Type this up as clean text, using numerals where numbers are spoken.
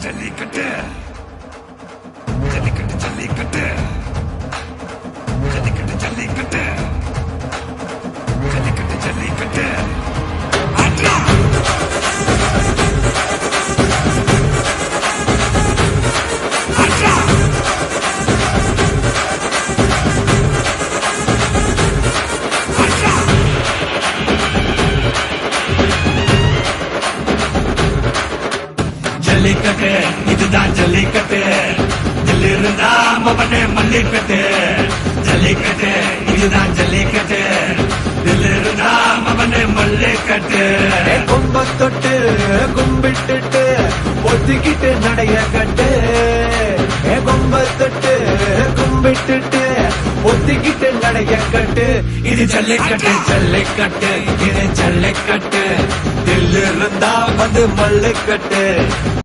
ஜல்லிக்கட்டு ஜல்லிக்கட்டு ஜல்லிக்கட்டு ஜல்லிக்கட்டு ஜல்லிக்கட்டு ஜல்லிக்கட்டு ஜல்லிக்கட்டு ஆட்ரா ஆட்ரா ஆட்ரா ஜல்லிக்கட்டு இதுதான் ஜல்லிக்கட்டு தில்லிருந்தா மவனே மல்லிக்கட்டு ஜல்லிக்கட்டு இதுதான் ஜல்லிக்கட்டு தில்லிருந்தா மவனே மல்லிக்கட்டு கொம்ப தொட்டு கும்பிட்டுட்டு ஒத்திக்கிட்டு நடைய கட்டு கொம்ப தொட்டு கும்பிட்டுட்டு ஒத்திக்கிட்டு நடைய கட்டு இது ஜல்லிக்கட்டு ஜல்லிக்கட்டு இது ஜல்லிக்கட்டு தில்லிருந்தா வந்து மல்லிக்கட்டு